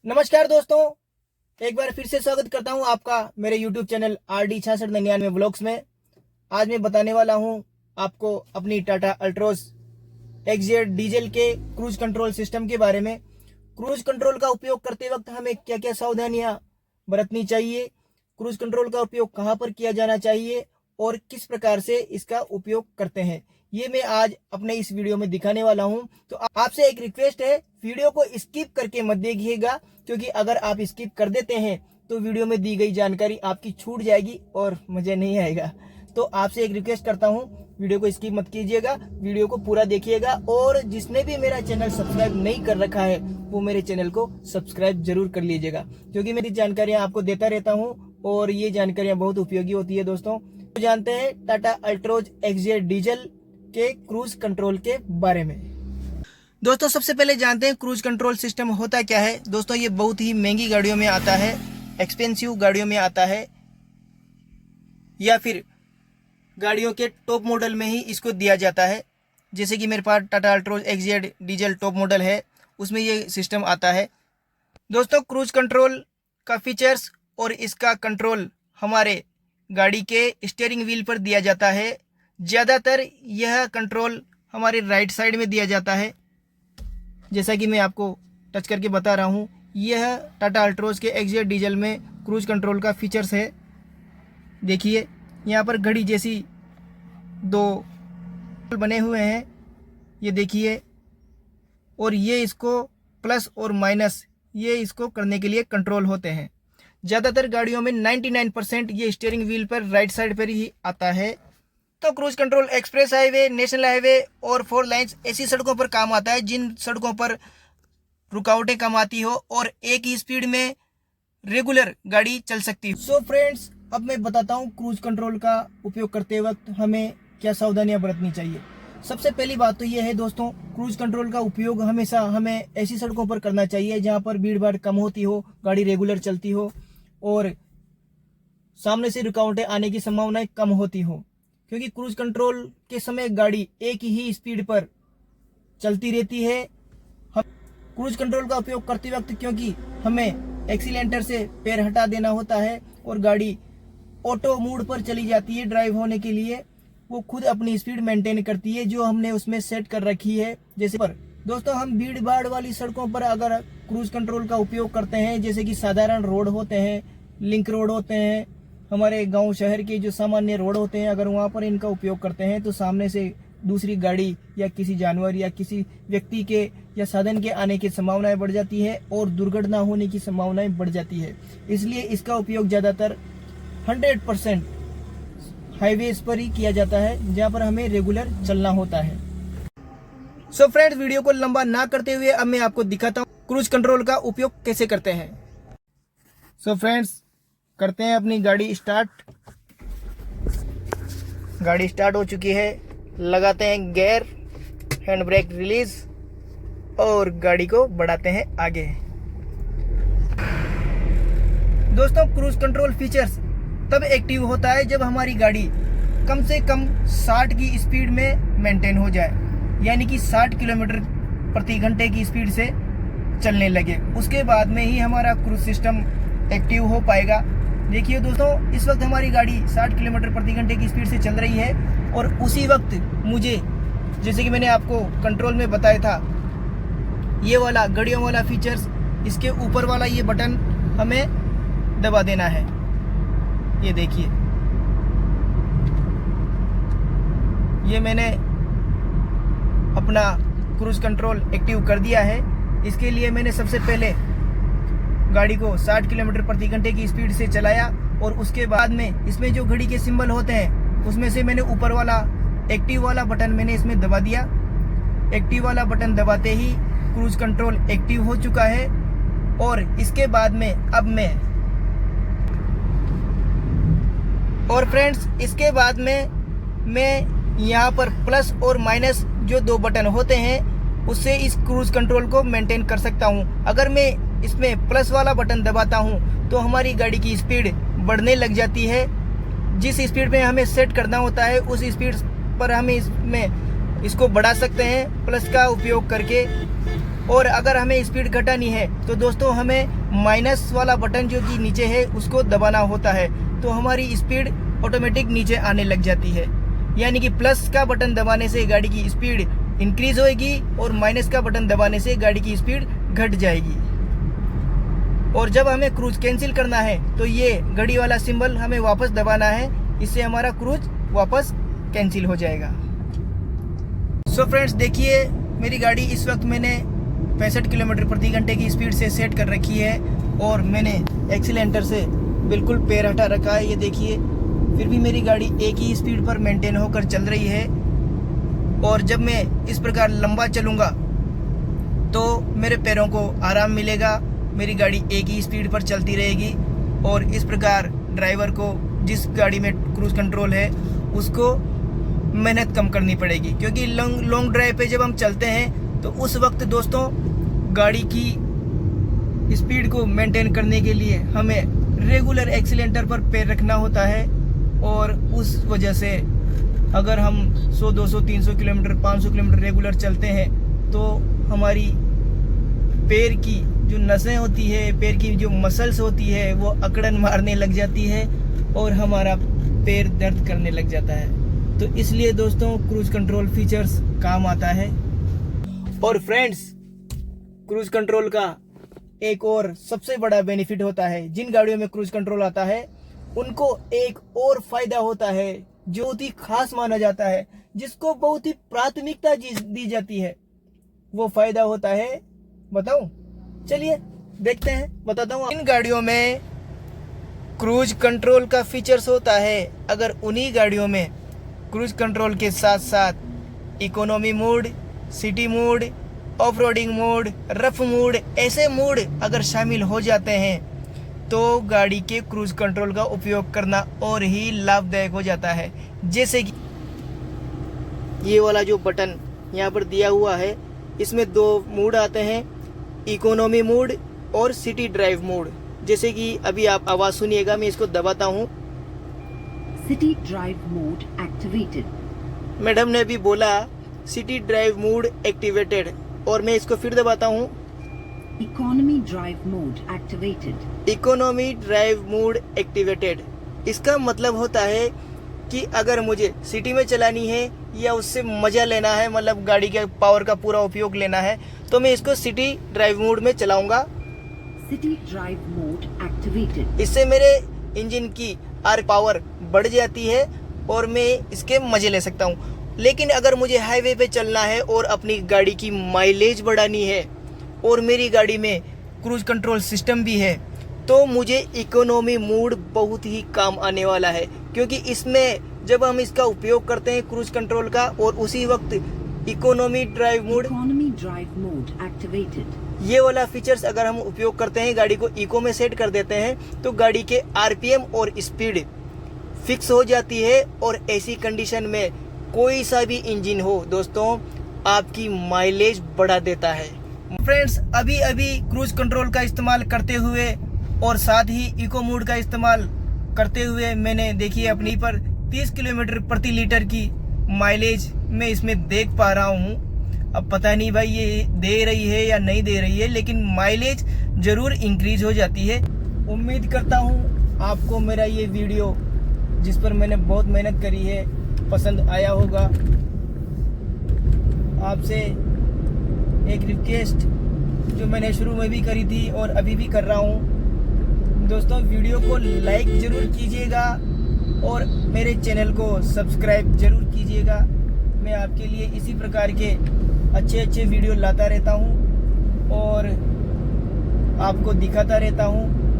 नमस्कार दोस्तों, एक बार फिर से स्वागत करता हूं आपका मेरे YouTube चैनल RD6699 व्लॉग्स में। आज मैं बताने वाला हूं आपको अपनी टाटा अल्ट्रोज XZ डीजल के क्रूज कंट्रोल सिस्टम के बारे में। क्रूज कंट्रोल का उपयोग करते वक्त हमें क्या क्या सावधानियां बरतनी चाहिए, क्रूज कंट्रोल का उपयोग कहां पर किया जाना चाहिए और किस प्रकार से इसका उपयोग करते हैं, ये मैं आज अपने इस वीडियो में दिखाने वाला हूं। तो आपसे एक रिक्वेस्ट है, वीडियो को स्किप करके मत देखिएगा, क्योंकि अगर आप स्किप कर देते हैं तो वीडियो में दी गई जानकारी आपकी छूट जाएगी और मजा नहीं आएगा। तो आपसे एक रिक्वेस्ट करता हूं, वीडियो को स्किप मत कीजिएगा, वीडियो को पूरा देखिएगा। और जिसने भी मेरा चैनल सब्सक्राइब नहीं कर रखा है वो मेरे चैनल को सब्सक्राइब जरूर कर लीजिएगा, क्योंकि मेरी जानकारियां आपको देता रहता हूं और ये जानकारियां बहुत उपयोगी होती है। दोस्तों, तो जानते हैं टाटा अल्ट्रोज XZ डीजल के क्रूज कंट्रोल के बारे में। दोस्तों, सबसे पहले जानते हैं क्रूज कंट्रोल सिस्टम होता क्या है। दोस्तों, ये बहुत ही महंगी गाड़ियों में आता है, एक्सपेंसिव गाड़ियों में आता है, या फिर गाड़ियों के टॉप मॉडल में ही इसको दिया जाता है। जैसे कि मेरे पास Tata Altroz XZ diesel top model है, उसमें ये सिस्टम आता है। दोस्तों, क्रूज कंट्रोल का फीचर्स और इसका कंट्रोल हमारे गाड़ी के स्टीयरिंग व्हील पर दिया जाता है। ज़्यादातर यह कंट्रोल हमारे राइट साइड में दिया जाता है। जैसा कि मैं आपको टच करके बता रहा हूँ, यह टाटा अल्ट्रोज के XZ डीजल में क्रूज कंट्रोल का फीचर्स है। देखिए, यहाँ पर घड़ी जैसी दो बने हुए हैं, ये देखिए, और ये इसको प्लस और माइनस ये इसको करने के लिए कंट्रोल होते हैं। ज़्यादातर गाड़ियों में 99% ये स्टीयरिंग व्हील पर राइट साइड पर ही आता है। तो cruise control express highway, national highway और 4 लाइन्स ऐसी सड़कों पर काम आता है जिन सड़कों पर रुकावटें कम आती हो और एक ही स्पीड में रेगुलर गाड़ी चल सकती है। सो फ्रेंड्स, अब मैं बताता हूँ क्रूज कंट्रोल का उपयोग करते वक्त हमें क्या सावधानियां बरतनी चाहिए। सबसे पहली बात तो यह है दोस्तों, क्रूज कंट्रोल का उपयोग हमेशा हमें ऐसी सड़कों पर करना चाहिए जहां पर भीड़ भाड़ कम होती हो, गाड़ी रेगुलर चलती हो और सामने से रुकावटें आने की संभावनाएं कम होती हो। क्योंकि क्रूज कंट्रोल के समय गाड़ी एक ही स्पीड पर चलती रहती है। हम क्रूज कंट्रोल का उपयोग करते वक्त क्योंकि हमें एक्सीलेंटर से पैर हटा देना होता है और गाड़ी ऑटो मोड पर चली जाती है ड्राइव होने के लिए, वो खुद अपनी स्पीड मेंटेन करती है जो हमने उसमें सेट कर रखी है। जैसे पर दोस्तों, हम भीड़ भाड़ वाली सड़कों पर अगर क्रूज कंट्रोल का उपयोग करते हैं, जैसे कि साधारण रोड होते हैं, लिंक रोड होते हैं, हमारे गांव शहर के जो सामान्य रोड होते हैं, अगर वहां पर इनका उपयोग करते हैं तो सामने से दूसरी गाड़ी या किसी जानवर या किसी व्यक्ति के या साधन के आने की संभावनाएं बढ़ जाती है और दुर्घटना होने की संभावनाएं बढ़ जाती है। इसलिए इसका उपयोग ज़्यादातर 100% हाईवेज पर ही किया जाता है जहां पर हमें रेगुलर चलना होता है। सो फ्रेंड्स, वीडियो को लंबा ना करते हुए अब मैं आपको दिखाता हूँ क्रूज कंट्रोल का उपयोग कैसे करते हैं। सो फ्रेंड्स, करते हैं अपनी गाड़ी स्टार्ट। गाड़ी स्टार्ट हो चुकी है, लगाते हैं गियर, हैंड ब्रेक रिलीज और गाड़ी को बढ़ाते हैं आगे। दोस्तों, क्रूज कंट्रोल फीचर्स तब एक्टिव होता है जब हमारी गाड़ी कम से कम 60 की स्पीड में मेंटेन हो जाए, यानी कि 60 किलोमीटर प्रति घंटे की स्पीड से चलने लगे। उसके बाद में ही हमारा क्रूज सिस्टम एक्टिव हो पाएगा। देखिए दोस्तों, इस वक्त हमारी गाड़ी 60 किलोमीटर प्रति घंटे की स्पीड से चल रही है और उसी वक्त मुझे, जैसे कि मैंने आपको कंट्रोल में बताया था, ये वाला घड़ियों वाला फीचर्स, इसके ऊपर वाला ये बटन हमें दबा देना है। ये देखिए, ये मैंने अपना क्रूज कंट्रोल एक्टिव कर दिया है। इसके लिए मैंने सबसे पहले गाड़ी को 60 किलोमीटर प्रति घंटे की स्पीड से चलाया और उसके बाद में इसमें जो घड़ी के सिंबल होते हैं उसमें से मैंने ऊपर वाला एक्टिव वाला बटन मैंने इसमें दबा दिया। एक्टिव वाला बटन दबाते ही क्रूज कंट्रोल एक्टिव हो चुका है। और इसके बाद में अब फ्रेंड्स, इसके बाद में मैं यहाँ पर प्लस और माइनस जो 2 बटन होते हैं उससे इस क्रूज कंट्रोल को मेंटेन कर सकता हूँ। अगर मैं इसमें प्लस वाला बटन दबाता हूँ तो हमारी गाड़ी की स्पीड बढ़ने लग जाती है। जिस स्पीड में हमें सेट करना होता है उस स्पीड पर हम इसको बढ़ा सकते हैं प्लस का उपयोग करके। और अगर हमें स्पीड घटानी है तो दोस्तों हमें माइनस वाला बटन जो कि नीचे है उसको दबाना होता है, तो हमारी स्पीड ऑटोमेटिक नीचे आने लग जाती है। यानी कि प्लस का बटन दबाने से गाड़ी की स्पीड इंक्रीज होएगी और माइनस का बटन दबाने से गाड़ी की स्पीड घट जाएगी। और जब हमें क्रूज कैंसिल करना है तो ये घड़ी वाला सिंबल हमें वापस दबाना है, इससे हमारा क्रूज वापस कैंसिल हो जाएगा। सो फ्रेंड्स, देखिए मेरी गाड़ी इस वक्त मैंने 65 किलोमीटर प्रति घंटे की स्पीड से सेट कर रखी है और मैंने एक्सीलेंटर से बिल्कुल पैर हटा रखा है, ये देखिए। फिर भी मेरी गाड़ी एक ही स्पीड पर मेंटेन होकर चल रही है। और जब मैं इस प्रकार लंबा चलूँगा तो मेरे पैरों को आराम मिलेगा, मेरी गाड़ी एक ही स्पीड पर चलती रहेगी। और इस प्रकार ड्राइवर को, जिस गाड़ी में क्रूज कंट्रोल है, उसको मेहनत कम करनी पड़ेगी, क्योंकि लॉन्ग ड्राइव पे जब हम चलते हैं तो उस वक्त दोस्तों गाड़ी की स्पीड को मेंटेन करने के लिए हमें रेगुलर एक्सीलेंटर पर पैर रखना होता है। और उस वजह से अगर हम 100, 200, 300 किलोमीटर, 500 किलोमीटर रेगुलर चलते हैं तो हमारी पैर की जो नसें होती है, पैर की जो मसल्स होती है, वो अकड़न मारने लग जाती है और हमारा पैर दर्द करने लग जाता है। तो इसलिए दोस्तों क्रूज कंट्रोल फीचर्स काम आता है। और फ्रेंड्स, क्रूज कंट्रोल का एक और सबसे बड़ा बेनिफिट होता है, जिन गाड़ियों में क्रूज कंट्रोल आता है उनको एक और फायदा होता है जो बहुत ही खास माना जाता है, जिसको बहुत ही प्राथमिकता दी जाती है। वो फायदा होता है, बताऊं? चलिए देखते हैं, बताता हूँ। इन गाड़ियों में क्रूज कंट्रोल का फीचर्स होता है। अगर उन्हीं गाड़ियों में क्रूज कंट्रोल के साथ साथ economy mode, city mode, off roading mode, rough mode, ऐसे मोड अगर शामिल हो जाते हैं तो गाड़ी के क्रूज कंट्रोल का उपयोग करना और ही लाभदायक हो जाता है। जैसे कि ये वाला जो बटन यहाँ पर दिया हुआ है, इसमें 2 मोड आते हैं, इकोनॉमी मोड और सिटी ड्राइव मोड। जैसे कि अभी आप आवाज़ सुनिएगा, मैं इसको दबाता हूँ। City drive mode activated. Madam ने अभी बोला सिटी ड्राइव मोड एक्टिवेटेड, और मैं इसको फिर दबाता हूँ। Economy drive mode activated. Economy drive mode activated. इसका मतलब होता है कि अगर मुझे सिटी में चलानी है या उससे मज़ा लेना है, मतलब गाड़ी के पावर का पूरा उपयोग लेना है, तो मैं इसको सिटी ड्राइव मोड में चलाऊंगा। City drive mode activated. इससे मेरे इंजन की आर पावर बढ़ जाती है और मैं इसके मज़े ले सकता हूँ। लेकिन अगर मुझे हाईवे पे चलना है और अपनी गाड़ी की माइलेज बढ़ानी है और मेरी गाड़ी में क्रूज कंट्रोल सिस्टम भी है, तो मुझे इकोनॉमी मोड बहुत ही काम आने वाला है। क्योंकि इसमें जब हम इसका उपयोग करते हैं क्रूज कंट्रोल का, और उसी वक्त इकोनॉमी ड्राइव मोड एक्टिवेटेड, ये वाला फीचर्स अगर हम उपयोग करते हैं, गाड़ी को इको में सेट कर देते हैं, तो गाड़ी के आरपीएम और स्पीड फिक्स हो जाती है। और ऐसी कंडीशन में कोई सा भी इंजन हो दोस्तों, आपकी माइलेज बढ़ा देता है। फ्रेंड्स, अभी क्रूज कंट्रोल का इस्तेमाल करते हुए और साथ ही इको मोड का इस्तेमाल करते हुए मैंने देखिए अपनी पर 30 किलोमीटर प्रति लीटर की माइलेज मैं इसमें देख पा रहा हूँ। अब पता नहीं भाई ये दे रही है या नहीं दे रही है, लेकिन माइलेज ज़रूर इंक्रीज हो जाती है। उम्मीद करता हूँ आपको मेरा ये वीडियो, जिस पर मैंने बहुत मेहनत करी है, पसंद आया होगा। आपसे एक रिक्वेस्ट जो मैंने शुरू में भी करी थी और अभी भी कर रहा हूँ, दोस्तों वीडियो को लाइक ज़रूर कीजिएगा और मेरे चैनल को सब्सक्राइब ज़रूर कीजिएगा। मैं आपके लिए इसी प्रकार के अच्छे वीडियो लाता रहता हूँ और आपको दिखाता रहता हूँ।